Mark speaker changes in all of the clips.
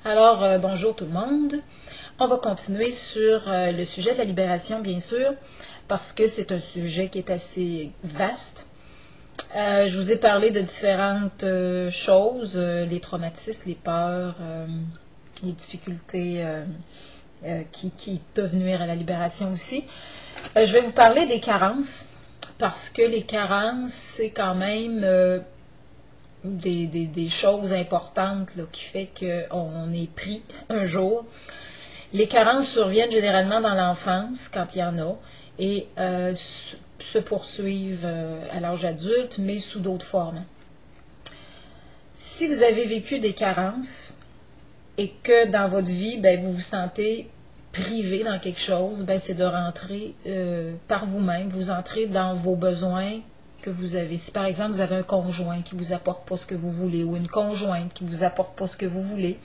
Speaker 1: Bonjour tout le monde. On va continuer sur le sujet de la libération, bien sûr, parce que c'est un sujet qui est assez vaste. Je vous ai parlé de différentes choses, les traumatismes, les peurs, les difficultés qui peuvent nuire à la libération aussi. Je vais vous parler des carences, parce que les carences, c'est quand même des choses importantes là, qui fait qu'on est pris un jour. Les carences surviennent généralement dans l'enfance, quand il y en a, et se poursuivent à l'âge adulte, mais sous d'autres formes. Si vous avez vécu des carences et que dans votre vie, vous vous sentez privé dans quelque chose, c'est de rentrer par vous-même, vous entrez dans vos besoins que vous avez. Si par exemple vous avez un conjoint qui ne vous apporte pas ce que vous voulez ou une conjointe qui ne vous apporte pas ce que vous voulez,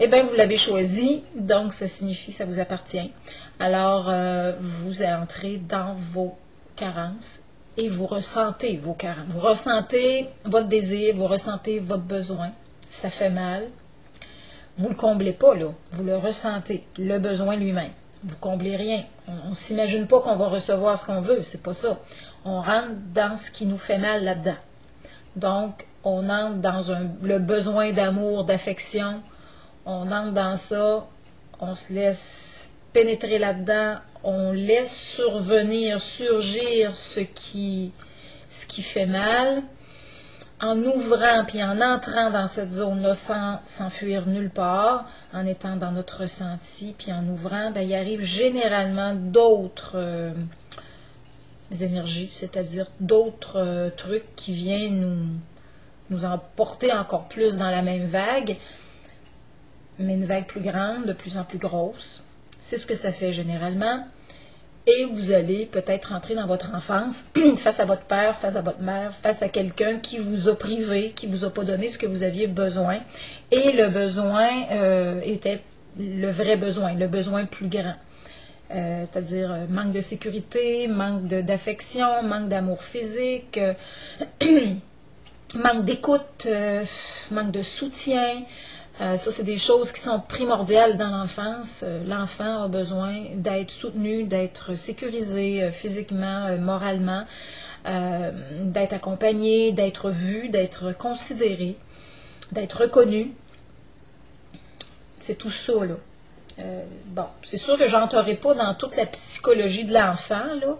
Speaker 1: vous l'avez choisi, donc ça signifie que ça vous appartient. Alors, vous entrez dans vos carences et vous ressentez vos carences. Vous ressentez votre désir, vous ressentez votre besoin. Ça fait mal. Vous ne le comblez pas, là. Vous le ressentez, le besoin lui-même. Vous ne comblez rien. On ne s'imagine pas qu'on va recevoir ce qu'on veut, c'est pas ça. On rentre dans ce qui nous fait mal là-dedans. Donc, on entre dans le besoin d'amour, d'affection. On entre dans ça, on se laisse pénétrer là-dedans, on laisse surgir ce qui fait mal, en ouvrant puis en entrant dans cette zone-là sans s'enfuir nulle part, en étant dans notre ressenti, puis en ouvrant, il arrive généralement d'autres énergies, c'est-à-dire d'autres trucs qui viennent nous emporter encore plus dans la même vague, mais une vague plus grande, de plus en plus grosse. C'est ce que ça fait généralement. Et vous allez peut-être rentrer dans votre enfance, face à votre père, face à votre mère, face à quelqu'un qui vous a privé, qui ne vous a pas donné ce que vous aviez besoin. Et le besoin était le vrai besoin, le besoin plus grand. C'est-à-dire manque de sécurité, manque d'affection, manque d'amour physique, manque d'écoute, manque de soutien. Ça, c'est des choses qui sont primordiales dans l'enfance. L'enfant a besoin d'être soutenu, d'être sécurisé physiquement, moralement, d'être accompagné, d'être vu, d'être considéré, d'être reconnu. C'est tout ça, là. C'est sûr que je n'entrerai pas dans toute la psychologie de l'enfant, là,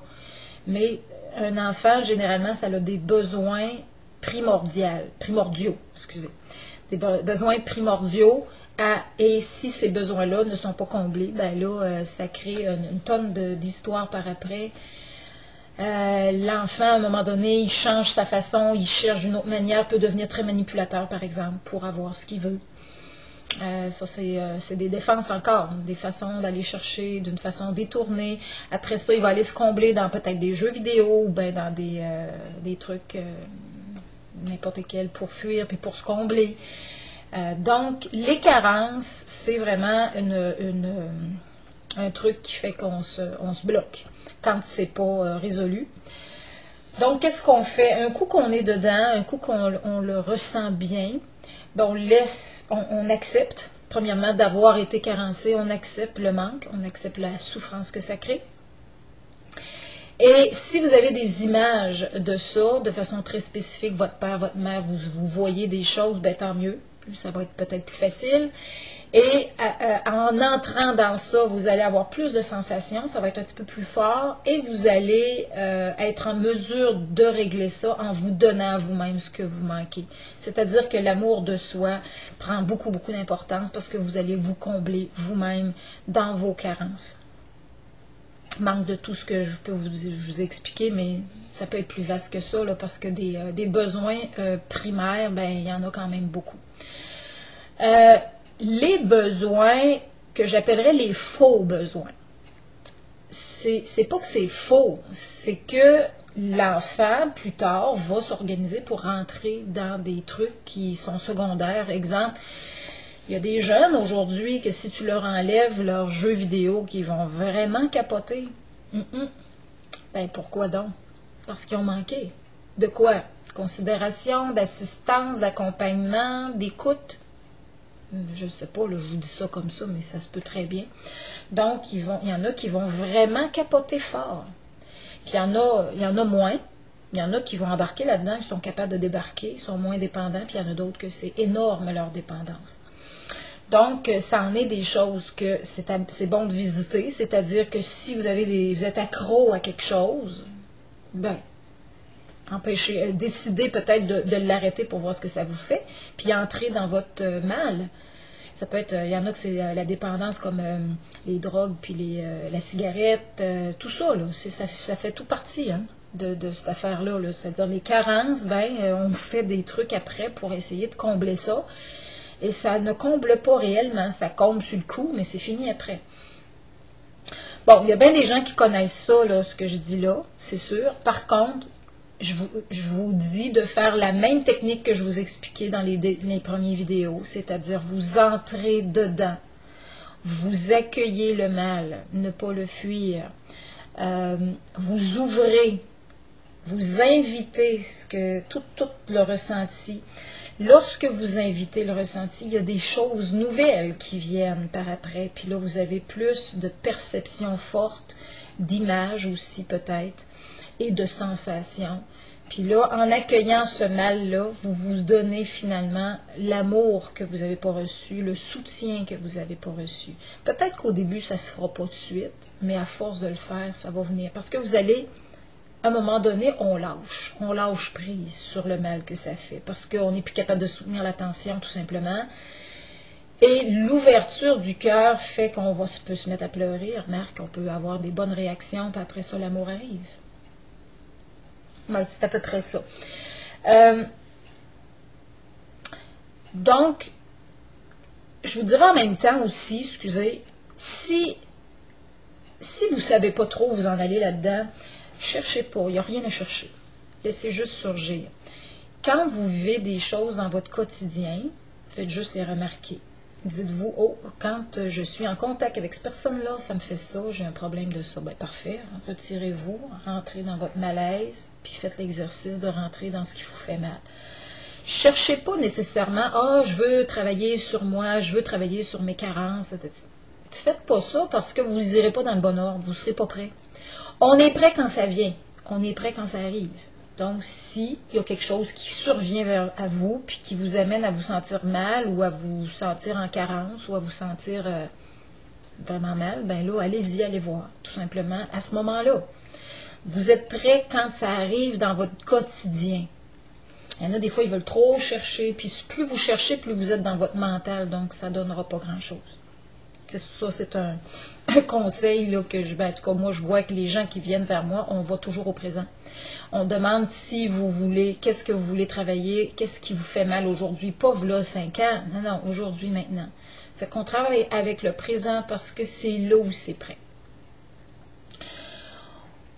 Speaker 1: mais un enfant, généralement, ça a des besoins primordiaux, excusez. Des besoins primordiaux, et si ces besoins-là ne sont pas comblés, ça crée une tonne d'histoires par après. L'enfant, à un moment donné, il change sa façon, il cherche d'une autre manière, peut devenir très manipulateur, par exemple, pour avoir ce qu'il veut. Ça, c'est des défenses encore, des façons d'aller chercher d'une façon détournée. Après ça, il va aller se combler dans peut-être des jeux vidéo ou dans des trucs... n'importe quel pour fuir puis pour se combler. Donc, les carences, c'est vraiment un truc qui fait qu'on se bloque quand c'est pas résolu. Donc, qu'est-ce qu'on fait? Un coup qu'on est dedans, un coup qu'on le ressent bien, on accepte, premièrement, d'avoir été carencé, on accepte le manque, on accepte la souffrance que ça crée. Et si vous avez des images de ça, de façon très spécifique, votre père, votre mère, vous voyez des choses, tant mieux, ça va être peut-être plus facile. Et en entrant dans ça, vous allez avoir plus de sensations, ça va être un petit peu plus fort, et vous allez être en mesure de régler ça en vous donnant à vous-même ce que vous manquez. C'est-à-dire que l'amour de soi prend beaucoup, beaucoup d'importance parce que vous allez vous combler vous-même dans vos carences. Manque de tout ce que je peux vous expliquer, mais ça peut être plus vaste que ça, là, parce que des besoins primaires, il y en a quand même beaucoup. Les besoins que j'appellerais les faux besoins, c'est pas que c'est faux, c'est que l'enfant, plus tard, va s'organiser pour rentrer dans des trucs qui sont secondaires. Exemple, il y a des jeunes aujourd'hui que si tu leur enlèves leurs jeux vidéo, qui vont vraiment capoter. Pourquoi donc? Parce qu'ils ont manqué. De quoi? Considération, d'assistance, d'accompagnement, d'écoute. Je ne sais pas, là, je vous dis ça comme ça, mais ça se peut très bien. Donc, il y en a qui vont vraiment capoter fort. Puis il y en a moins. Il y en a qui vont embarquer là-dedans, ils sont capables de débarquer, ils sont moins dépendants, puis il y en a d'autres que c'est énorme leur dépendance. Donc, ça en est des choses que c'est bon de visiter, c'est-à-dire que si vous êtes accro à quelque chose, ben, décidez peut-être de l'arrêter pour voir ce que ça vous fait, puis entrer dans votre mal. Ça peut être, il y en a que c'est la dépendance comme les drogues, puis la cigarette, tout ça, là, ça fait tout partie de cette affaire-là. -là, c'est-à-dire les carences, on fait des trucs après pour essayer de combler ça. Et ça ne comble pas réellement, ça comble sur le coup, mais c'est fini après. Bon, il y a bien des gens qui connaissent ça, là, ce que je dis là, c'est sûr. Par contre, je vous dis de faire la même technique que je vous expliquais dans les premières vidéos, c'est-à-dire vous entrez dedans, vous accueillez le mal, ne pas le fuir, vous ouvrez, vous invitez tout le ressenti. Lorsque vous invitez le ressenti, il y a des choses nouvelles qui viennent par après, puis là vous avez plus de perceptions fortes, d'images aussi peut-être, et de sensations. Puis là, en accueillant ce mal-là, vous vous donnez finalement l'amour que vous n'avez pas reçu, le soutien que vous n'avez pas reçu. Peut-être qu'au début, ça ne se fera pas de suite, mais à force de le faire, ça va venir. Parce que vous allez, à un moment donné, on lâche prise sur le mal que ça fait, parce qu'on n'est plus capable de soutenir l'attention, tout simplement. Et l'ouverture du cœur fait qu'on peut se mettre à pleurer. Remarque, on peut avoir des bonnes réactions, puis après ça, l'amour arrive. Ouais, c'est à peu près ça. Donc, je vous dirais en même temps aussi, excusez, si vous ne savez pas trop où vous en allez là-dedans, cherchez pas, il n'y a rien à chercher. Laissez juste surgir. Quand vous vivez des choses dans votre quotidien, faites juste les remarquer. Dites-vous, oh, quand je suis en contact avec cette personne-là, ça me fait ça, j'ai un problème de ça. Ben parfait, retirez-vous, rentrez dans votre malaise, puis faites l'exercice de rentrer dans ce qui vous fait mal. Cherchez pas nécessairement, je veux travailler sur moi, je veux travailler sur mes carences, etc. Faites pas ça parce que vous ne irez pas dans le bon ordre, vous ne serez pas prêt. On est prêt quand ça vient, on est prêt quand ça arrive. Donc, s'il y a quelque chose qui survient à vous, puis qui vous amène à vous sentir mal, ou à vous sentir en carence, ou à vous sentir vraiment mal, ben là, allez-y, allez voir, tout simplement, à ce moment-là. Vous êtes prêt quand ça arrive dans votre quotidien. Il y en a des fois, ils veulent trop chercher, puis plus vous cherchez, plus vous êtes dans votre mental, donc ça ne donnera pas grand-chose. Ça, c'est un conseil là, que en tout cas, moi, je vois que les gens qui viennent vers moi, on va toujours au présent. On demande si vous voulez, qu'est-ce que vous voulez travailler, qu'est-ce qui vous fait mal aujourd'hui, pas là 5 ans, non, aujourd'hui, maintenant. Fait qu'on travaille avec le présent parce que c'est là où c'est prêt.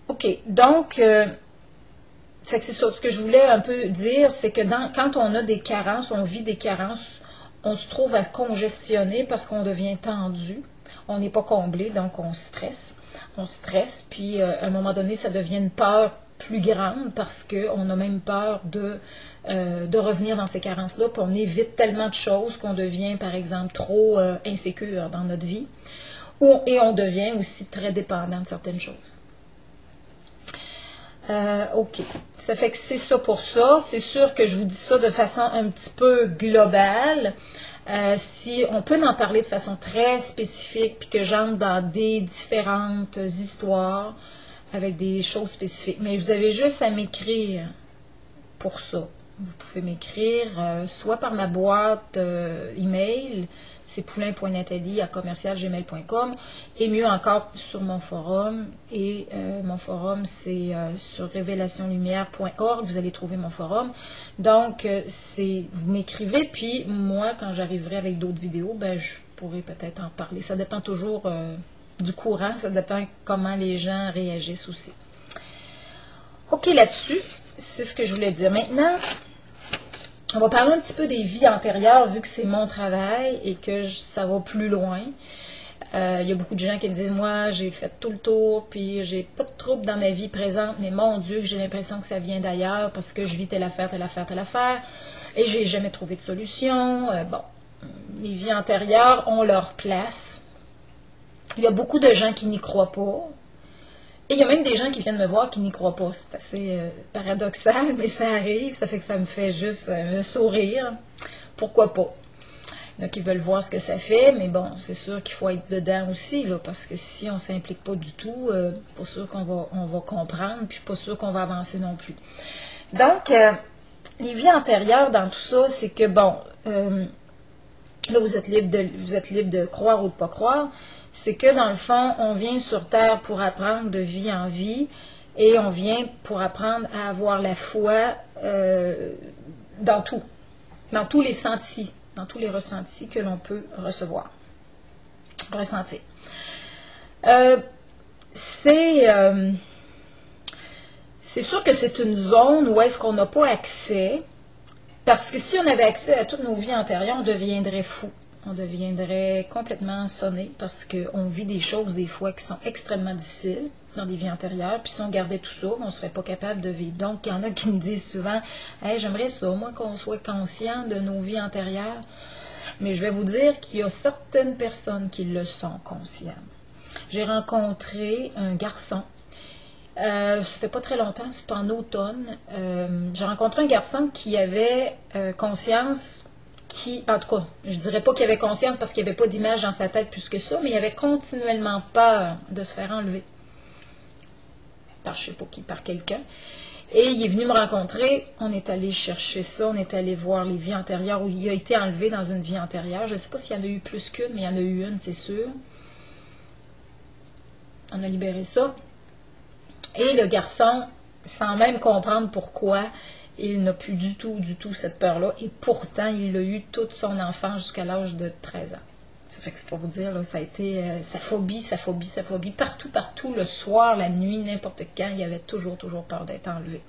Speaker 1: OK, donc, fait que c'est ça, ce que je voulais un peu dire, c'est que quand on a des carences, on vit des carences, on se trouve à congestionner parce qu'on devient tendu, on n'est pas comblé, donc on stresse, puis à un moment donné, ça devient une peur plus grande parce qu'on a même peur de revenir dans ces carences-là, puis on évite tellement de choses qu'on devient, par exemple, trop insécure dans notre vie, et on devient aussi très dépendant de certaines choses. OK. Ça fait que c'est ça pour ça. C'est sûr que je vous dis ça de façon un petit peu globale. Si on peut en parler de façon très spécifique, puis que j'entre dans des différentes histoires avec des choses spécifiques. Mais vous avez juste à m'écrire pour ça. Vous pouvez m'écrire soit par ma boîte email, c'est poulain.nathalie@commercialgmail.com, et mieux encore sur mon forum. Et mon forum, c'est sur révélationlumière.org. Vous allez trouver mon forum. Donc, vous m'écrivez, puis moi, quand j'arriverai avec d'autres vidéos, ben, je pourrai peut-être en parler. Ça dépend toujours du courant, ça dépend comment les gens réagissent aussi. OK, là-dessus, c'est ce que je voulais dire. Maintenant, on va parler un petit peu des vies antérieures, vu que c'est mon travail et que ça va plus loin. Il y a beaucoup de gens qui me disent, moi, j'ai fait tout le tour, puis j'ai pas de trouble dans ma vie présente, mais mon Dieu, j'ai l'impression que ça vient d'ailleurs parce que je vis telle affaire, et j'ai jamais trouvé de solution. Bon, les vies antérieures ont leur place. Il y a beaucoup de gens qui n'y croient pas. Et il y a même des gens qui viennent me voir qui n'y croient pas. C'est assez paradoxal, mais ça arrive. Ça fait que ça me fait juste sourire. Pourquoi pas? Il y en a qui veulent voir ce que ça fait, mais bon, c'est sûr qu'il faut être dedans aussi, là, parce que si on ne s'implique pas du tout, pas sûr qu'on va comprendre, puis je suis pas sûre qu'on va avancer non plus. Donc, les vies antérieures dans tout ça, c'est que, bon, là, vous êtes libre de croire ou de ne pas croire. C'est que, dans le fond, on vient sur Terre pour apprendre de vie en vie, et on vient pour apprendre à avoir la foi dans tout, dans tous les sentis, dans tous les ressentis que l'on peut ressentir. C'est sûr que c'est une zone où est-ce qu'on n'a pas accès, parce que si on avait accès à toutes nos vies antérieures, on deviendrait fou. On deviendrait complètement sonné parce qu'on vit des choses des fois qui sont extrêmement difficiles dans des vies antérieures. Puis si on gardait tout ça, on ne serait pas capable de vivre. Donc, il y en a qui me disent souvent « Hey, j'aimerais ça, moi, qu'on soit conscient de nos vies antérieures. » Mais je vais vous dire qu'il y a certaines personnes qui le sont conscientes. J'ai rencontré un garçon. Ça fait pas très longtemps, c'est en automne. J'ai rencontré un garçon qui avait conscience... en tout cas, je ne dirais pas qu'il avait conscience parce qu'il n'y avait pas d'image dans sa tête plus que ça, mais il avait continuellement peur de se faire enlever par je ne sais pas qui, par quelqu'un. Et il est venu me rencontrer, on est allé chercher ça, on est allé voir les vies antérieures où il a été enlevé dans une vie antérieure. Je ne sais pas s'il y en a eu plus qu'une, mais il y en a eu une, c'est sûr. On a libéré ça. Et le garçon, sans même comprendre pourquoi, il n'a plus du tout cette peur-là. Et pourtant, il l'a eu toute son enfance jusqu'à l'âge de 13 ans. Ça fait que c'est pour vous dire, là, ça a été sa phobie. Partout, le soir, la nuit, n'importe quand, il avait toujours peur d'être enlevé.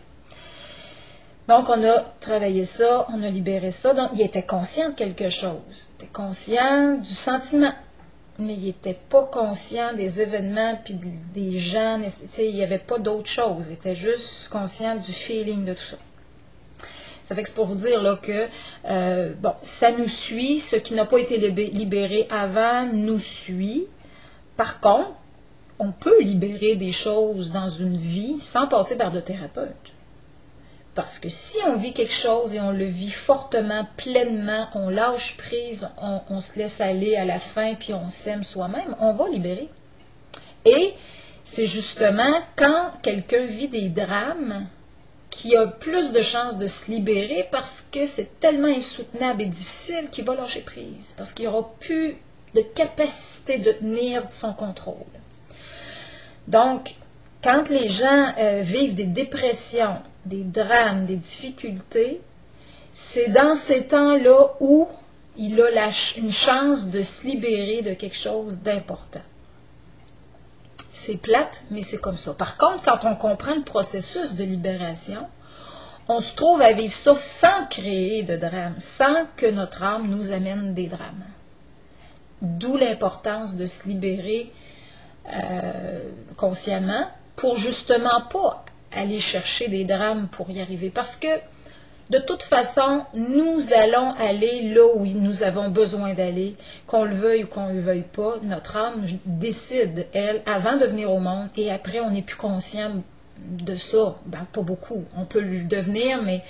Speaker 1: Donc, on a travaillé ça, on a libéré ça. Donc, il était conscient de quelque chose. Il était conscient du sentiment. Mais il n'était pas conscient des événements puis des gens. Il n'y avait pas d'autre chose. Il était juste conscient du feeling de tout ça. Ça fait que c'est pour vous dire là, que bon, ça nous suit. Ce qui n'a pas été libéré avant nous suit. Par contre, on peut libérer des choses dans une vie sans passer par de thérapeute. Parce que si on vit quelque chose et on le vit fortement, pleinement, on lâche prise, on se laisse aller à la fin, puis on s'aime soi-même, on va libérer. Et c'est justement quand quelqu'un vit des drames qui a plus de chances de se libérer parce que c'est tellement insoutenable et difficile qu'il va lâcher prise. Parce qu'il n'y aura plus de capacité de tenir son contrôle. Donc, quand les gens vivent des dépressions, des drames, des difficultés, c'est dans ces temps-là où il a une chance de se libérer de quelque chose d'important. C'est plate, mais c'est comme ça. Par contre, quand on comprend le processus de libération, on se trouve à vivre ça sans créer de drame, sans que notre âme nous amène des drames. D'où l'importance de se libérer consciemment pour justement pas aller chercher des drames pour y arriver. Parce que de toute façon, nous allons aller là où nous avons besoin d'aller, qu'on le veuille ou qu'on ne le veuille pas. Notre âme décide, elle, avant de venir au monde, et après, on n'est plus conscient de ça. Ben, pas beaucoup. On peut le devenir, mais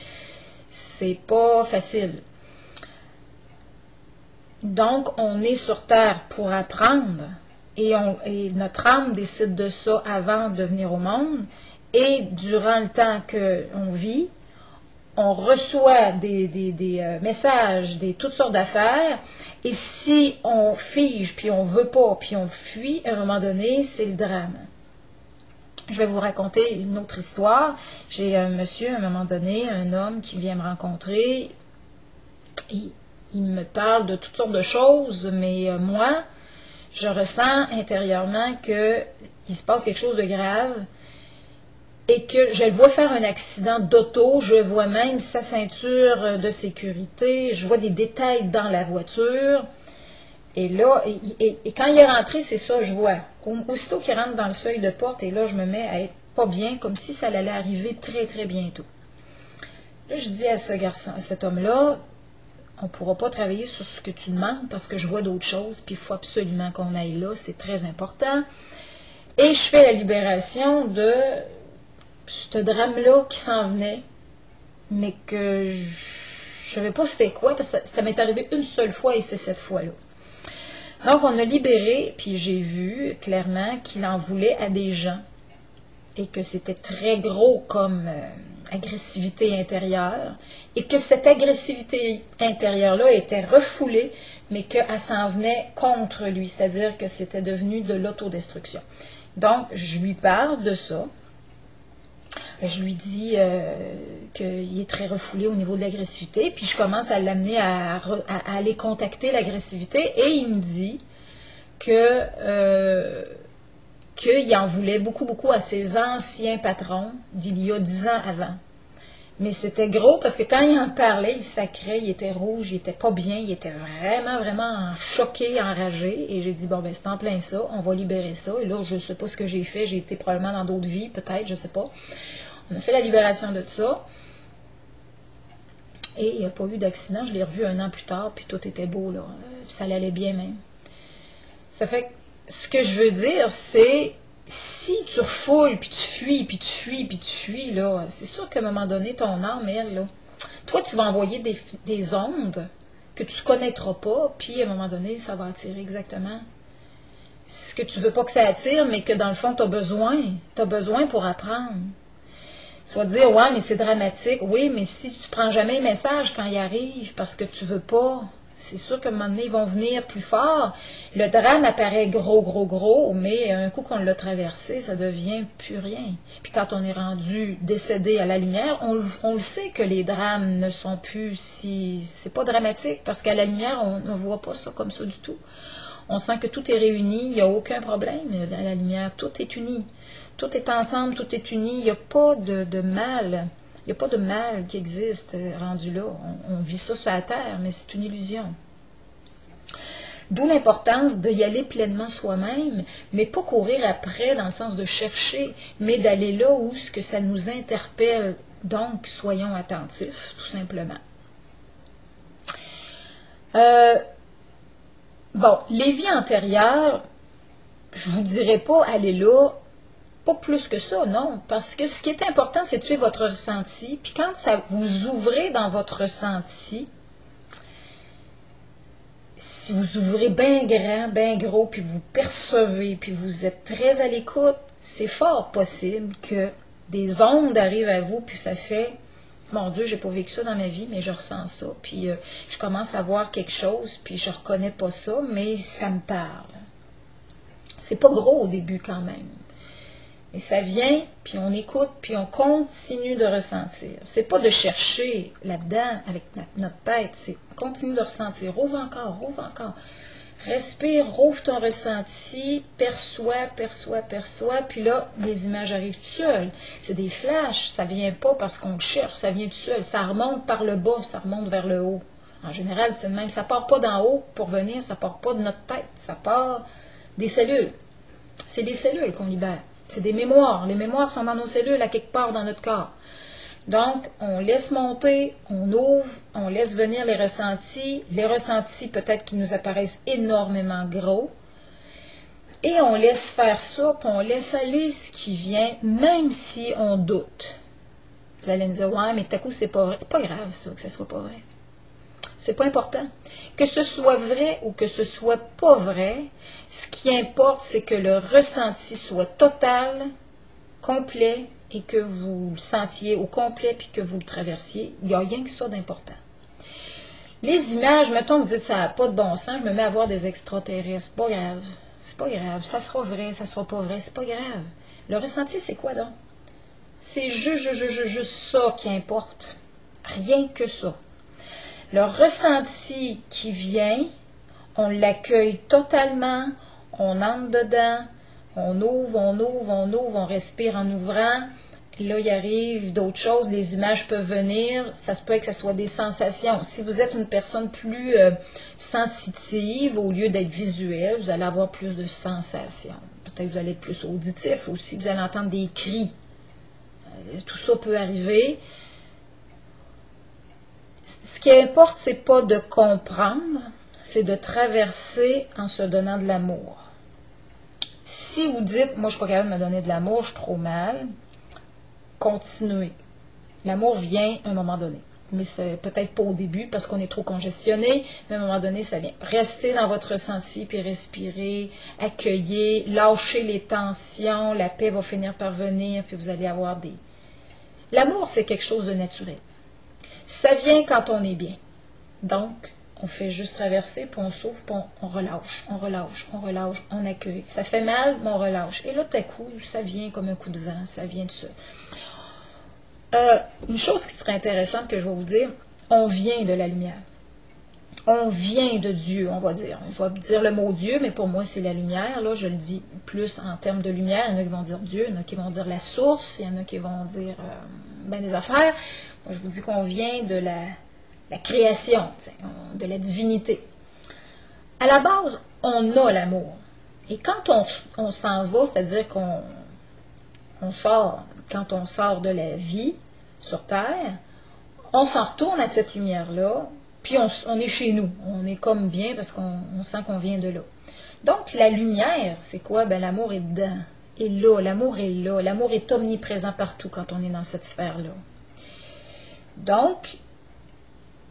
Speaker 1: c'est pas facile. Donc, on est sur Terre pour apprendre, et notre âme décide de ça avant de venir au monde, et durant le temps qu'on vit, on reçoit des messages, toutes sortes d'affaires, et si on fige, puis on veut pas, puis on fuit, à un moment donné, c'est le drame. Je vais vous raconter une autre histoire. J'ai un monsieur, à un moment donné, un homme qui vient me rencontrer, et il me parle de toutes sortes de choses, mais moi, je ressens intérieurement qu'il se passe quelque chose de grave, et que je le vois faire un accident d'auto, je vois même sa ceinture de sécurité, je vois des détails dans la voiture, et là, et quand il est rentré, c'est ça je vois. Aussitôt qu'il rentre dans le seuil de porte, et là, je me mets à être pas bien, comme si ça allait arriver très, très bientôt. Là, je dis à ce garçon, à cet homme-là, on ne pourra pas travailler sur ce que tu demandes parce que je vois d'autres choses, puis il faut absolument qu'on aille là, c'est très important. Et je fais la libération de ce drame-là qui s'en venait, mais que je ne savais pas c'était quoi, parce que ça m'est arrivé une seule fois et c'est cette fois-là. Donc, on a libéré, puis j'ai vu clairement qu'il en voulait à des gens et que c'était très gros comme agressivité intérieure et que cette agressivité intérieure-là était refoulée, mais qu'elle s'en venait contre lui, c'est-à-dire que c'était devenu de l'autodestruction. Donc, je lui parle de ça. Je lui dis qu'il est très refoulé au niveau de l'agressivité, puis je commence à l'amener à aller contacter l'agressivité, et il me dit qu'il en voulait beaucoup, beaucoup à ses anciens patrons d'il y a 10 ans avant. Mais c'était gros parce que quand il en parlait, il sacrait, il était rouge, il était pas bien, il était vraiment, vraiment choqué, enragé. Et j'ai dit, bon, ben c'est en plein ça, on va libérer ça. Et là, je ne sais pas ce que j'ai fait, j'ai été probablement dans d'autres vies, peut-être, je ne sais pas. On a fait la libération de ça. Et il n'y a pas eu d'accident, je l'ai revu 1 an plus tard, puis tout était beau, là. Ça allait bien même. Ça fait que ce que je veux dire, c'est si tu refoules, puis tu fuis, puis tu fuis, puis tu fuis, là, c'est sûr qu'à un moment donné, ton âme, elle, là, toi, tu vas envoyer des ondes que tu ne connaîtras pas, puis à un moment donné, ça va attirer exactement ce que tu ne veux pas que ça attire, mais que dans le fond, tu as besoin. Tu as besoin pour apprendre. Tu vas te dire, ouais, mais c'est dramatique. Oui, mais si tu ne prends jamais le message quand il arrive, parce que tu ne veux pas, c'est sûr qu'à un moment donné, ils vont venir plus fort. Le drame apparaît gros, gros, gros, mais un coup qu'on l'a traversé, ça devient plus rien. Puis quand on est rendu décédé à la lumière, on le sait que les drames ne sont plus si... C'est pas dramatique, parce qu'à la lumière, on ne voit pas ça comme ça du tout. On sent que tout est réuni, il n'y a aucun problème à la lumière, tout est uni. Tout est ensemble, tout est uni, il n'y a pas de mal. Il n'y a pas de mal qui existe rendu là. On vit ça sur la terre, mais c'est une illusion. D'où l'importance d'y aller pleinement soi-même, mais pas courir après dans le sens de chercher, mais d'aller là où ce que ça nous interpelle. Donc, soyons attentifs, tout simplement. Bon, les vies antérieures, je ne vous dirais pas aller là, pas plus que ça, non, parce que ce qui est important, c'est de suivre votre ressenti, puis quand ça vous ouvrez dans votre ressenti, si vous ouvrez bien grand, bien gros, puis vous percevez, puis vous êtes très à l'écoute, c'est fort possible que des ondes arrivent à vous, puis ça fait, mon Dieu, j'ai pas vécu ça dans ma vie, mais je ressens ça, puis je commence à voir quelque chose, puis je reconnais pas ça, mais ça me parle. C'est pas gros au début quand même. Et ça vient, puis on écoute, puis on continue de ressentir. C'est pas de chercher là-dedans avec notre tête, c'est continue de ressentir. Ouvre encore, ouvre encore. Respire, ouvre ton ressenti, perçois, perçois, perçois, puis là, les images arrivent tout seules. C'est des flashs, ça vient pas parce qu'on le cherche, ça vient tout seul. Ça remonte par le bas, ça remonte vers le haut. En général, c'est le même. Ça part pas d'en haut pour venir, ça part pas de notre tête, ça part des cellules. C'est des cellules qu'on libère. C'est des mémoires. Les mémoires sont dans nos cellules, à quelque part dans notre corps. Donc, on laisse monter, on ouvre, on laisse venir les ressentis. Les ressentis, peut-être qu'ils nous apparaissent énormément gros. Et on laisse faire ça, puis on laisse aller ce qui vient, même si on doute. Vous allez me dire, ouais, mais tout à coup, c'est pas vrai. C'est pas grave, ça, que ce soit pas vrai. C'est pas important. Que ce soit vrai ou que ce soit pas vrai, ce qui importe, c'est que le ressenti soit total, complet, et que vous le sentiez au complet, puis que vous le traversiez. Il n'y a rien que ça d'important. Les images, mettons, vous dites, ça n'a pas de bon sens, je me mets à voir des extraterrestres. C'est pas grave. C'est pas grave. Ça sera vrai, ça sera pas vrai. C'est pas grave. Le ressenti, c'est quoi donc? C'est juste ça qui importe. Rien que ça. Le ressenti qui vient, on l'accueille totalement, on entre dedans, on ouvre, on ouvre, on ouvre, on respire en ouvrant. Là, il arrive d'autres choses, les images peuvent venir, ça se peut que ce soit des sensations. Si vous êtes une personne plus sensitive, au lieu d'être visuelle, vous allez avoir plus de sensations. Peut-être que vous allez être plus auditif aussi, vous allez entendre des cris. Tout ça peut arriver. Ce qui importe, c'est pas de comprendre, c'est de traverser en se donnant de l'amour. Si vous dites, moi je suis pas capable de me donner de l'amour, je suis trop mal, continuez. L'amour vient à un moment donné. Mais c'est peut-être pas au début parce qu'on est trop congestionné, mais à un moment donné, ça vient. Restez dans votre ressenti, puis respirez, accueillez, lâchez les tensions, la paix va finir par venir, puis vous allez avoir des... L'amour, c'est quelque chose de naturel. Ça vient quand on est bien. Donc, on fait juste traverser, puis on s'ouvre, puis on relâche, on relâche, on relâche, on accueille. Ça fait mal, mais on relâche. Et là, tout à coup, ça vient comme un coup de vent, ça vient de ça. Une chose qui serait intéressante que je vais vous dire, on vient de la lumière. On vient de Dieu, on va dire. Je vais dire le mot Dieu, mais pour moi, c'est la lumière. Là, je le dis plus en termes de lumière. Il y en a qui vont dire Dieu, il y en a qui vont dire la source, il y en a qui vont dire ben des affaires. Moi, je vous dis qu'on vient de la création, de la divinité. À la base, on a l'amour. Et quand on s'en va, c'est-à-dire qu'on sort, quand on sort de la vie sur Terre, on s'en retourne à cette lumière-là, puis on est chez nous. On est comme bien parce qu'on sent qu'on vient de là. Donc, la lumière, c'est quoi? Ben, l'amour est dedans. Et là, l'amour est là. L'amour est omniprésent partout quand on est dans cette sphère-là. Donc,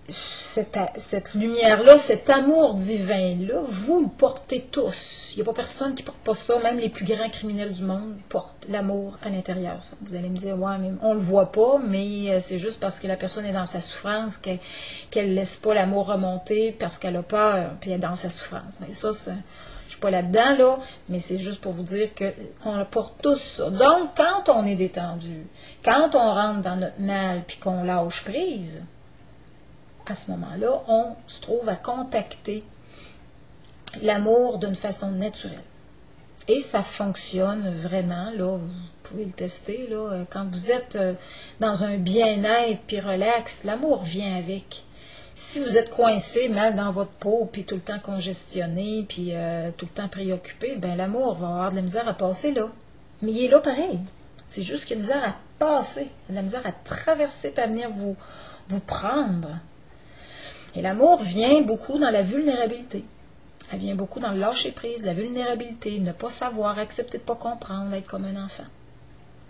Speaker 1: cette lumière-là, cet amour divin-là, vous le portez tous. Il n'y a pas personne qui ne porte pas ça. Même les plus grands criminels du monde portent l'amour à l'intérieur. Vous allez me dire, ouais, mais on ne le voit pas, mais c'est juste parce que la personne est dans sa souffrance, qu'elle ne laisse pas l'amour remonter parce qu'elle a peur, puis elle est dans sa souffrance. Mais ça, je ne suis pas là-dedans, là, mais c'est juste pour vous dire qu'on porte tous ça. Donc, quand on est détendu, quand on rentre dans notre mal, puis qu'on lâche prise, à ce moment-là, on se trouve à contacter l'amour d'une façon naturelle. Et ça fonctionne vraiment, là, vous pouvez le tester, là, quand vous êtes dans un bien-être puis relax, l'amour vient avec. Si vous êtes coincé, mal dans votre peau, puis tout le temps congestionné, puis tout le temps préoccupé, ben l'amour va avoir de la misère à passer là. Mais il est là pareil. C'est juste qu'il y a de la misère à passer, il y a de la misère à traverser, puis à venir vous prendre. Et l'amour vient beaucoup dans la vulnérabilité. Elle vient beaucoup dans le lâcher-prise, la vulnérabilité, ne pas savoir, accepter de ne pas comprendre, être comme un enfant.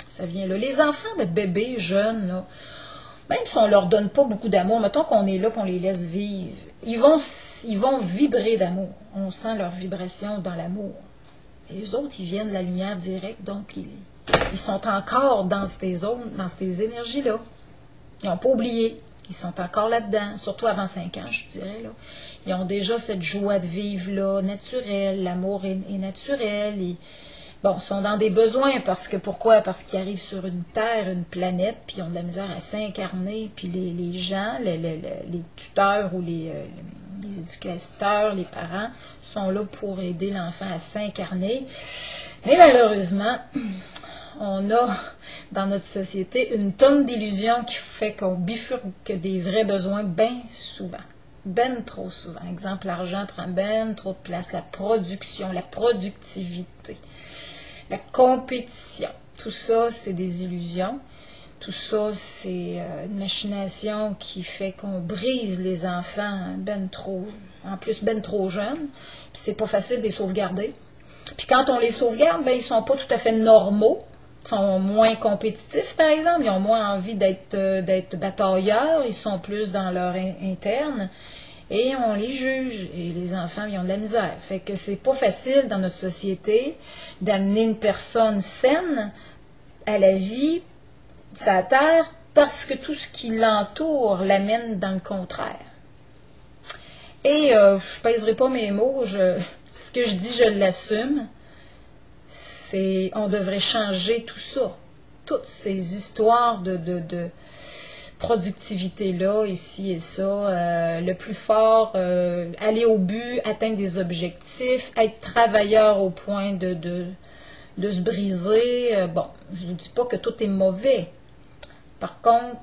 Speaker 1: Ça vient là. Les enfants, bébés, jeunes, là, même si on ne leur donne pas beaucoup d'amour, mettons qu'on est là, qu'on les laisse vivre, ils vont vibrer d'amour. On sent leur vibration dans l'amour. Et les autres, ils viennent de la lumière directe, donc ils sont encore dans ces zones, dans ces énergies-là. Ils n'ont pas oublié. Ils sont encore là-dedans, surtout avant 5 ans, je dirais. Là. Ils ont déjà cette joie de vivre là, naturelle. L'amour est naturel. Ils sont dans des besoins. Parce que pourquoi? Parce qu'ils arrivent sur une terre, une planète, puis ils ont de la misère à s'incarner. Puis les gens, les tuteurs ou les éducateurs, les parents, sont là pour aider l'enfant à s'incarner. Mais malheureusement, on a dans notre société une tonne d'illusions qui fait qu'on bifurque des vrais besoins bien souvent. Ben trop souvent. Exemple, l'argent prend ben trop de place. La production, la productivité, la compétition. Tout ça, c'est des illusions. Tout ça, c'est une machination qui fait qu'on brise les enfants ben trop jeunes. Puis c'est pas facile de les sauvegarder. Puis quand on les sauvegarde, ben ils sont pas tout à fait normaux. Ils sont moins compétitifs, par exemple. Ils ont moins envie d'être batailleurs. Ils sont plus dans leur interne. Et on les juge. Et les enfants, ils ont de la misère. Fait que c'est pas facile dans notre société d'amener une personne saine à la vie, sa terre, parce que tout ce qui l'entoure l'amène dans le contraire. Et je pèserai pas mes mots. Ce que je dis, je l'assume. On devrait changer tout ça. Toutes ces histoires de productivité-là, ici et ça. Le plus fort, aller au but, atteindre des objectifs, être travailleur au point de se briser. Je ne dis pas que tout est mauvais. Par contre,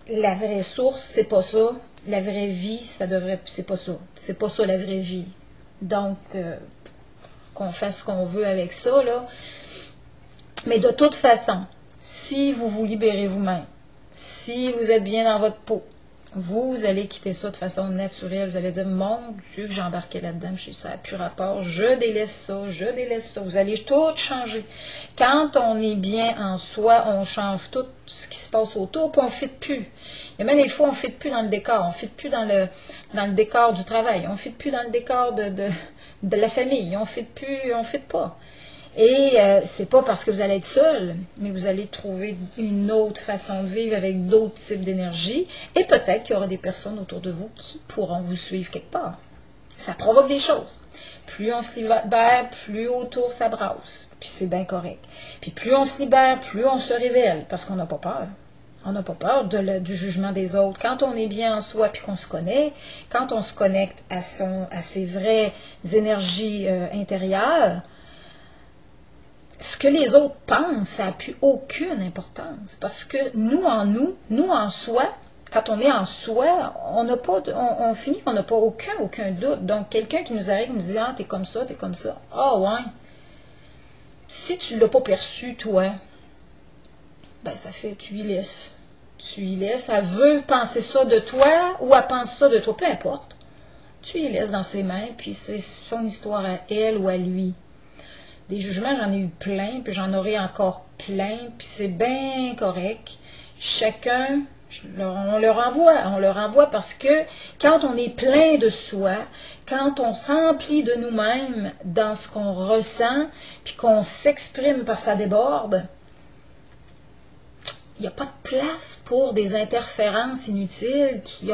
Speaker 1: la vraie source, c'est pas ça. La vraie vie, c'est pas ça. C'est pas ça la vraie vie. Donc, qu'on fasse ce qu'on veut avec ça, là. Mais de toute façon, si vous vous libérez vous-même, si vous êtes bien dans votre peau, Vous allez quitter ça de façon naturelle. Vous allez dire, mon Dieu, que j'ai embarqué là-dedans, ça n'a plus rapport. Je délaisse ça, je délaisse ça. Vous allez tout changer. Quand on est bien en soi, on change tout ce qui se passe autour, puis on ne fit plus. Il y a même des fois, on ne fit plus dans le décor. On ne fit plus dans le décor du travail. On ne fit plus dans le décor de la famille. On ne fit plus, on ne fit pas. Et c'est pas parce que vous allez être seul, mais vous allez trouver une autre façon de vivre avec d'autres types d'énergie. Et peut-être qu'il y aura des personnes autour de vous qui pourront vous suivre quelque part. Ça provoque des choses. Plus on se libère, plus autour ça brasse. Puis c'est bien correct. Puis plus on se libère, plus on se révèle. Parce qu'on n'a pas peur. On n'a pas peur du jugement des autres. Quand on est bien en soi puis qu'on se connaît, quand on se connecte à ses vraies énergies intérieures, ce que les autres pensent, ça n'a plus aucune importance. Parce que nous en soi, quand on est en soi, on finit qu'on n'a pas aucun doute. Donc, quelqu'un qui nous arrive nous dit, ah, t'es comme ça, t'es comme ça. Ah, ouais. Si tu ne l'as pas perçu, toi, ben, ça fait, tu y laisses. Tu y laisses. Elle veut penser ça de toi ou elle pense ça de toi, peu importe. Tu y laisses dans ses mains, puis c'est son histoire à elle ou à lui. Des jugements, j'en ai eu plein, puis j'en aurai encore plein, puis c'est bien correct. Chacun, on leur envoie parce que quand on est plein de soi, quand on s'emplit de nous-mêmes dans ce qu'on ressent, puis qu'on s'exprime parce que ça déborde, il n'y a pas de place pour des interférences inutiles, il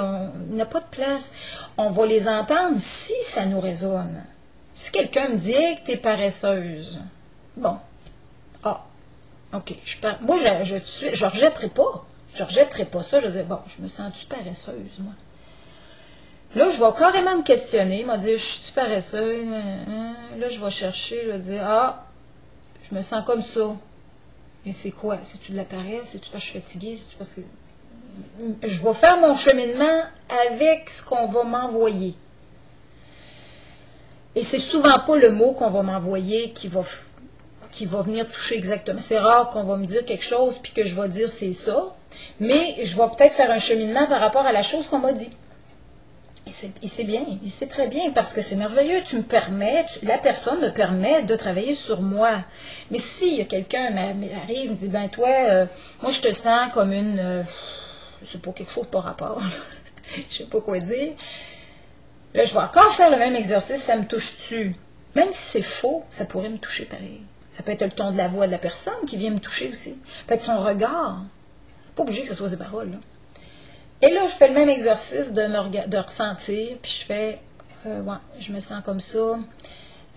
Speaker 1: n'y a pas de place. On va les entendre si ça nous résonne. Si quelqu'un me dit que tu es paresseuse, bon, ok, moi je rejetterai pas. Je rejetterai pas ça. Je vais dire, bon, je me sens-tu paresseuse, moi? Là, je vais carrément me questionner, me dire, je suis-tu paresseuse? Là, je vais chercher, je vais dire, je me sens comme ça. Mais c'est quoi? C'est-tu de la paresse? C'est-tu parce que je suis fatiguée? C'est-tu parce que... Je vais faire mon cheminement avec ce qu'on va m'envoyer. Et c'est souvent pas le mot qu'on va m'envoyer qui va venir toucher exactement. C'est rare qu'on va me dire quelque chose puis que je vais dire c'est ça. Mais je vais peut-être faire un cheminement par rapport à la chose qu'on m'a dit. Et c'est bien, et c'est très bien parce que c'est merveilleux. La personne me permet de travailler sur moi. Mais si quelqu'un m'arrive et me dit, ben toi, moi je te sens comme une, c'est pas quelque chose par rapport, je sais pas quoi dire. Là, je vais encore faire le même exercice, ça me touche-tu? Même si c'est faux, ça pourrait me toucher pareil. Ça peut être le ton de la voix de la personne qui vient me toucher aussi. Ça peut être son regard. Pas obligé que ce soit ses paroles, là. Et là, je fais le même exercice de ressentir, puis je fais, ouais, je me sens comme ça.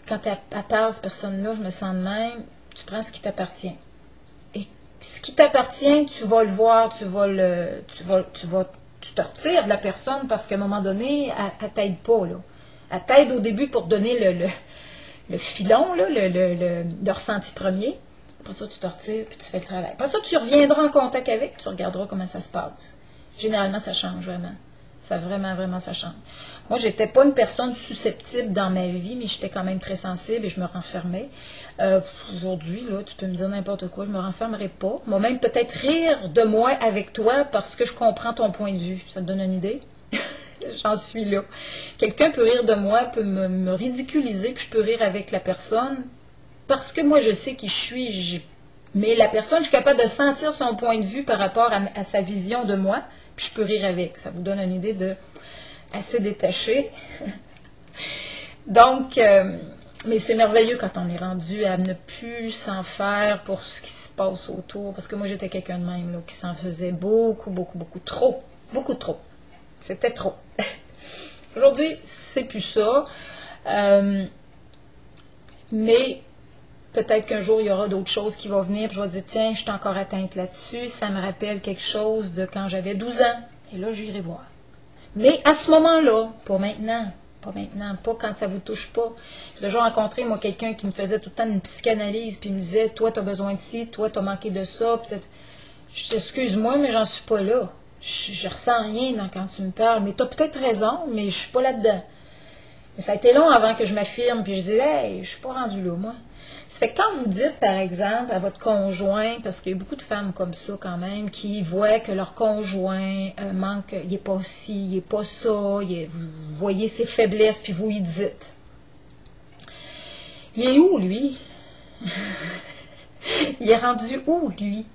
Speaker 1: Quand elle parle, cette personne-là, je me sens de même. Tu prends ce qui t'appartient. Et ce qui t'appartient, tu vas le voir, tu te retires de la personne parce qu'à un moment donné, elle t'aide pas, là. Elle t'aide au début pour donner le filon, là, le ressenti premier. Après ça, tu te retires, puis tu fais le travail. Après ça, tu reviendras en contact avec, tu regarderas comment ça se passe. Généralement, ça change vraiment. Ça vraiment, ça change. Moi, j'étais pas une personne susceptible dans ma vie, mais j'étais quand même très sensible et je me renfermais. Aujourd'hui, là, tu peux me dire n'importe quoi, je me renfermerai pas. Moi, même peut-être rire de moi avec toi parce que je comprends ton point de vue. Ça te donne une idée? J'en suis là. Quelqu'un peut rire de moi, peut me ridiculiser, puis je peux rire avec la personne parce que moi, je sais qui je suis. Mais la personne, je suis capable de sentir son point de vue par rapport à sa vision de moi, puis je peux rire avec. Ça vous donne une idée de assez détachée. Donc, mais c'est merveilleux quand on est rendu à ne plus s'en faire pour ce qui se passe autour. Parce que moi, j'étais quelqu'un de même là, qui s'en faisait beaucoup trop. Beaucoup trop. C'était trop. Aujourd'hui, c'est plus ça. Mais peut-être qu'un jour, il y aura d'autres choses qui vont venir. Puis je vais dire, tiens, je suis encore atteinte là-dessus. Ça me rappelle quelque chose de quand j'avais 12 ans. Et là, j'irai voir. Mais à ce moment-là, pas maintenant. Pas maintenant, pas quand ça ne vous touche pas. J'ai déjà rencontré, moi, quelqu'un qui me faisait tout le temps une psychanalyse, puis il me disait, toi, tu as besoin de ci, toi, tu as manqué de ça. Je dis, excuse-moi, mais j'en suis pas là. Je ressens rien quand tu me parles. Mais tu as peut-être raison, mais je suis pas là-dedans. Et ça a été long avant que je m'affirme, puis je dis, hey, je suis pas rendue là, moi. Ça fait que quand vous dites, par exemple, à votre conjoint, parce qu'il y a beaucoup de femmes comme ça quand même, qui voient que leur conjoint manque, il n'est pas ci, il n'est pas ça, vous voyez ses faiblesses, puis vous lui dites. Il est où, lui? Il est rendu où, lui?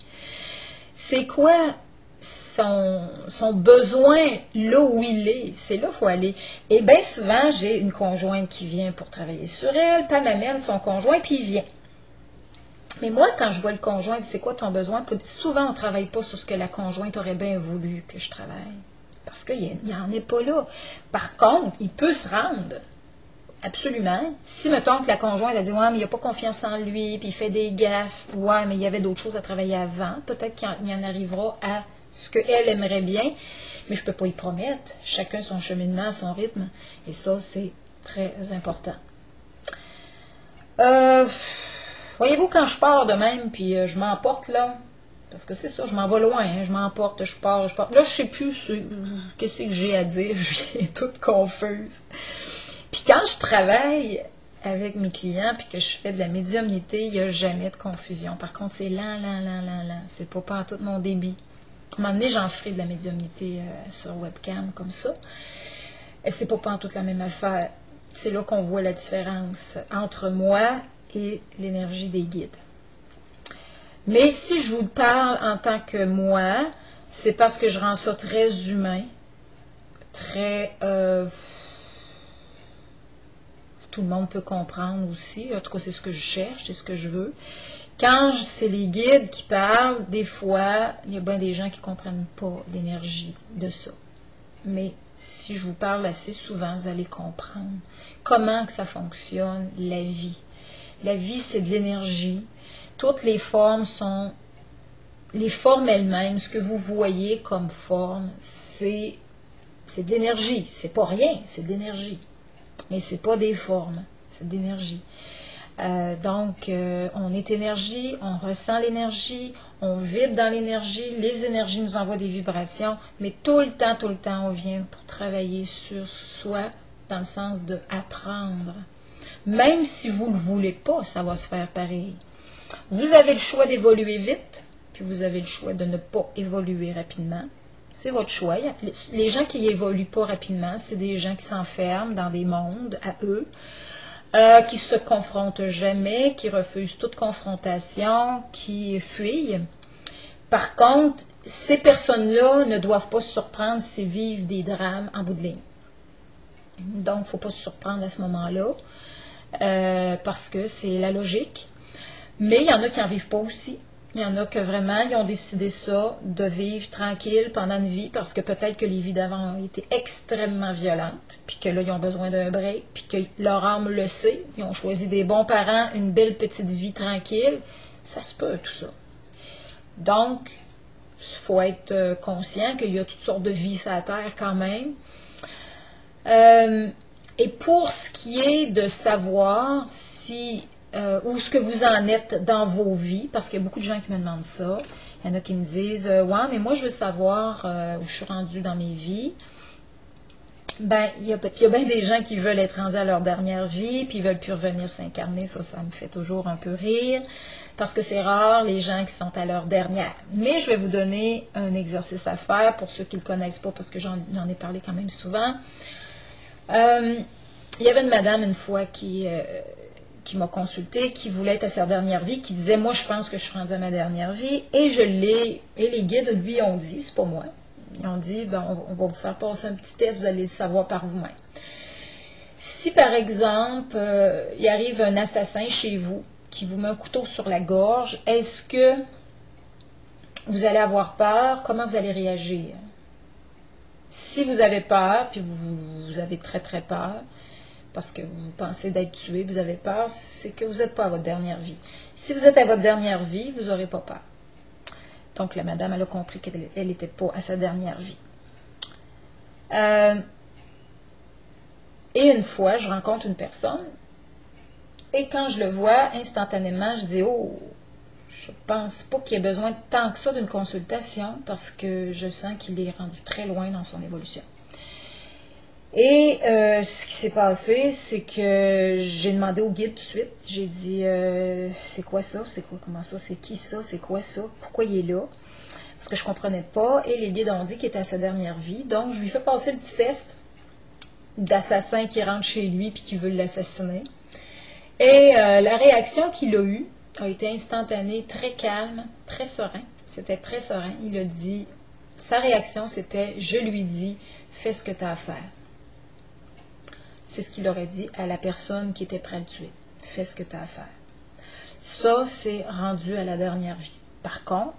Speaker 1: C'est quoi son besoin là où il est? C'est là qu'il faut aller. Et bien souvent, j'ai une conjointe qui vient pour travailler sur elle, puis elle m'amène son conjoint, puis il vient. Mais moi, quand je vois le conjoint, c'est quoi ton besoin? Souvent, on ne travaille pas sur ce que la conjointe aurait bien voulu que je travaille. Parce qu'il n'en est pas là. Par contre, il peut se rendre. Absolument. Si, mettons, que la conjointe a dit « Ouais, mais il n'a pas confiance en lui, puis il fait des gaffes. Ouais, mais il y avait d'autres choses à travailler avant. Peut-être qu'il en arrivera à ce qu'elle aimerait bien. Mais je ne peux pas y promettre. Chacun son cheminement, son rythme. Et ça, c'est très important. Voyez-vous, quand je pars de même, puis je m'emporte là, parce que c'est ça, je m'en vais loin, hein, je m'emporte, je pars. Là, je ne sais plus qu'est-ce que j'ai à dire, je viens toute confuse. Puis quand je travaille avec mes clients, puis que je fais de la médiumnité, il n'y a jamais de confusion. Par contre, c'est lent. C'est pas en tout mon débit. À un moment donné, j'en ferai de la médiumnité sur webcam, comme ça. Et c'est pas en toute la même affaire. C'est là qu'on voit la différence entre moi et l'énergie des guides. Mais si je vous parle en tant que moi, c'est parce que je rends ça très humain, très... tout le monde peut comprendre aussi. En tout cas, c'est ce que je cherche, c'est ce que je veux. Quand c'est les guides qui parlent, des fois, il y a bien des gens qui ne comprennent pas l'énergie de ça. Mais si je vous parle assez souvent, vous allez comprendre comment que ça fonctionne, la vie. La vie, c'est de l'énergie. Toutes les formes sont... Les formes elles-mêmes, ce que vous voyez comme forme, c'est de l'énergie. C'est pas rien, c'est de l'énergie. Mais c'est pas des formes, c'est de l'énergie. Donc, on est énergie, on ressent l'énergie, on vibre dans l'énergie, les énergies nous envoient des vibrations, mais tout le temps, on vient pour travailler sur soi, dans le sens de apprendre. Même si vous ne le voulez pas, ça va se faire pareil. Vous avez le choix d'évoluer vite, puis vous avez le choix de ne pas évoluer rapidement. C'est votre choix. Les gens qui n'évoluent pas rapidement, c'est des gens qui s'enferment dans des mondes à eux, qui se confrontent jamais, qui refusent toute confrontation, qui fuient. Par contre, ces personnes-là ne doivent pas se surprendre s'ils vivent des drames en bout de ligne. Donc, il ne faut pas se surprendre à ce moment-là, parce que c'est la logique. Mais il y en a qui n'en vivent pas aussi. Il y en a que vraiment, ils ont décidé ça, de vivre tranquille pendant une vie, parce que peut-être que les vies d'avant ont été extrêmement violentes, puis que là, ils ont besoin d'un break, puis que leur âme le sait. Ils ont choisi des bons parents, une belle petite vie tranquille. Ça se peut, tout ça. Donc, il faut être conscient qu'il y a toutes sortes de vies sur la Terre quand même. Et pour ce qui est de savoir si... où est-ce que vous en êtes dans vos vies, parce qu'il y a beaucoup de gens qui me demandent ça. Il y en a qui me disent « Ouais, mais moi, je veux savoir où je suis rendue dans mes vies. » Ben, il y a bien des gens qui veulent être rendus à leur dernière vie, puis ils ne veulent plus revenir s'incarner. Ça me fait toujours un peu rire, parce que c'est rare, les gens qui sont à leur dernière. Mais je vais vous donner un exercice à faire, pour ceux qui ne le connaissent pas, parce que j'en ai parlé quand même souvent. Il y avait une madame, une fois, qui m'a consulté, qui voulait être à sa dernière vie, qui disait « Moi, je pense que je suis rendue à ma dernière vie. » Et je l'ai, et les guides lui ont dit, c'est pas moi, ils ont dit ben, on va vous faire passer un petit test, vous allez le savoir par vous-même. Si, par exemple, il arrive un assassin chez vous, qui vous met un couteau sur la gorge, est-ce que vous allez avoir peur? Comment vous allez réagir? Si vous avez peur, puis vous avez très très peur, parce que vous pensez d'être tué, vous avez peur, c'est que vous n'êtes pas à votre dernière vie. Si vous êtes à votre dernière vie, vous n'aurez pas peur. Donc la madame, elle a compris qu'elle n'était pas à sa dernière vie. Et une fois, je rencontre une personne, et quand je le vois, instantanément, je dis « Oh, je pense pas qu'il y ait besoin tant que ça d'une consultation, parce que je sens qu'il est rendu très loin dans son évolution. » Et ce qui s'est passé, c'est que j'ai demandé au guide tout de suite. J'ai dit, c'est quoi ça? C'est quoi? Comment ça? C'est qui ça? C'est quoi ça? Pourquoi il est là? Parce que je ne comprenais pas. Et les guides ont dit qu'il était à sa dernière vie. Donc, je lui fais passer le petit test d'assassin qui rentre chez lui et qui veut l'assassiner. Et la réaction qu'il a eue a été instantanée, très calme, très serein. C'était très serein. Il a dit, sa réaction c'était, je lui dis, fais ce que tu as à faire. C'est ce qu'il aurait dit à la personne qui était prête à le tuer. Fais ce que tu as à faire. Ça, c'est rendu à la dernière vie. Par contre,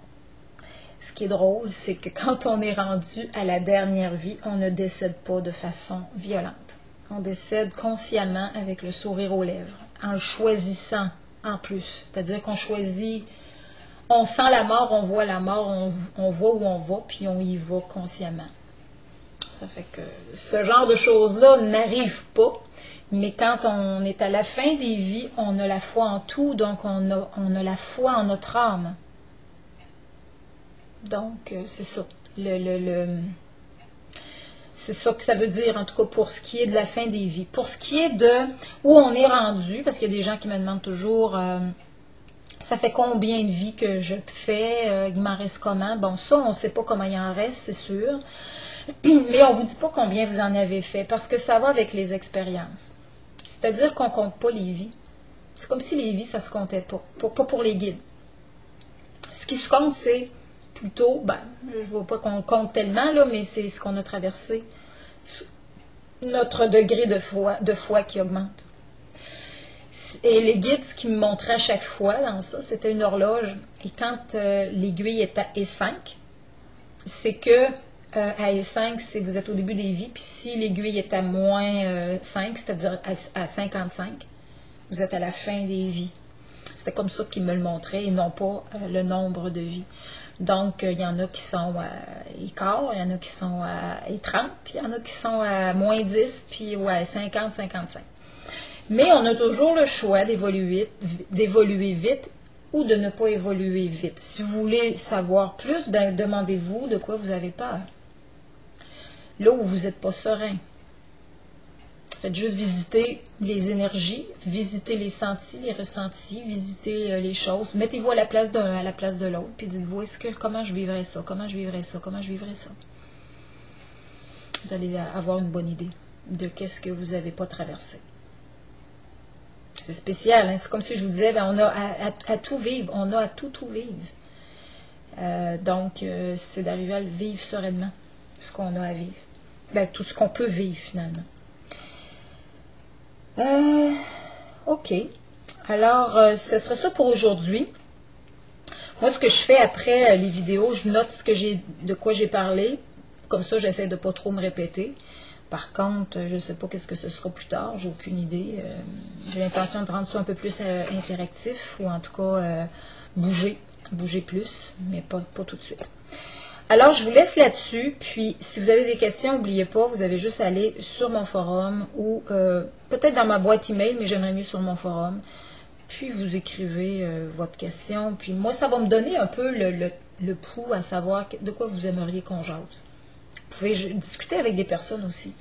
Speaker 1: ce qui est drôle, c'est que quand on est rendu à la dernière vie, on ne décède pas de façon violente. On décède consciemment avec le sourire aux lèvres, en le choisissant en plus. C'est-à-dire qu'on choisit, on sent la mort, on voit la mort, on voit où on va, puis on y va consciemment. Ça fait que ce genre de choses-là n'arrive pas, mais quand on est à la fin des vies, on a la foi en tout, donc on a la foi en notre âme. Donc, c'est ça. C'est ça que ça veut dire, en tout cas, pour ce qui est de la fin des vies. Pour ce qui est de où on est rendu, parce qu'il y a des gens qui me demandent toujours, ça fait combien de vies que je fais, il m'en reste comment? Bon, ça, on ne sait pas comment il en reste, c'est sûr. Mais on ne vous dit pas combien vous en avez fait, parce que ça va avec les expériences. C'est-à-dire qu'on ne compte pas les vies. C'est comme si les vies, ça ne se comptait pas. Pas pour les guides. Ce qui se compte, c'est plutôt, ben, je ne vois pas qu'on compte tellement, là, mais c'est ce qu'on a traversé. Notre degré de foi qui augmente. Et les guides, ce qu'ils me montraient à chaque fois dans ça, c'était une horloge. Et quand l'aiguille est à E5, c'est que à E5, c'est vous êtes au début des vies, puis si l'aiguille est à moins 5, c'est-à-dire à 55, vous êtes à la fin des vies. C'était comme ça qu'ils me le montraient, et non pas le nombre de vies. Donc, il y en a qui sont à E4, il y en a qui sont à E30, puis il y en a qui sont à moins 10, puis ouais, à 50, 55. Mais on a toujours le choix d'évoluer vite ou de ne pas évoluer vite. Si vous voulez savoir plus, ben, demandez-vous de quoi vous avez peur. Là où vous n'êtes pas serein. Faites juste visiter les énergies, visiter les sentis, les ressentis, visiter les choses. Mettez-vous à la place d'un, à la place de l'autre, puis dites-vous, comment je vivrais ça, comment je vivrais ça, comment je vivrais ça. Vous allez avoir une bonne idée de qu'est-ce que vous n'avez pas traversé. C'est spécial, hein? C'est comme si je vous disais, ben, on a à tout vivre, on a à tout vivre. Donc, c'est d'arriver à le vivre sereinement, ce qu'on a à vivre. Ben, tout ce qu'on peut vivre, finalement. OK. Alors, ce serait ça pour aujourd'hui. Moi, ce que je fais après les vidéos, je note de quoi j'ai parlé. Comme ça, j'essaie de ne pas trop me répéter. Par contre, je ne sais pas qu'est-ce que ce sera plus tard. J'ai aucune idée. J'ai l'intention de rendre ça un peu plus interactif ou en tout cas bouger plus, mais pas tout de suite. Alors, je vous laisse là-dessus. Puis, si vous avez des questions, n'oubliez pas, vous avez juste à aller sur mon forum ou peut-être dans ma boîte email, mais j'aimerais mieux sur mon forum. Puis, vous écrivez votre question. Puis, moi, ça va me donner un peu le pouls à savoir de quoi vous aimeriez qu'on jase. Vous pouvez discuter avec des personnes aussi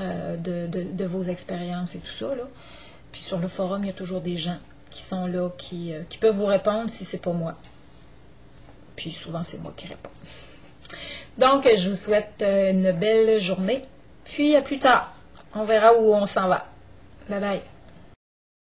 Speaker 1: de vos expériences et tout ça, là. Puis, sur le forum, il y a toujours des gens qui sont là, qui peuvent vous répondre si c'est pas moi. Puis souvent, c'est moi qui réponds. Donc, je vous souhaite une belle journée. Puis, à plus tard. On verra où on s'en va. Bye bye.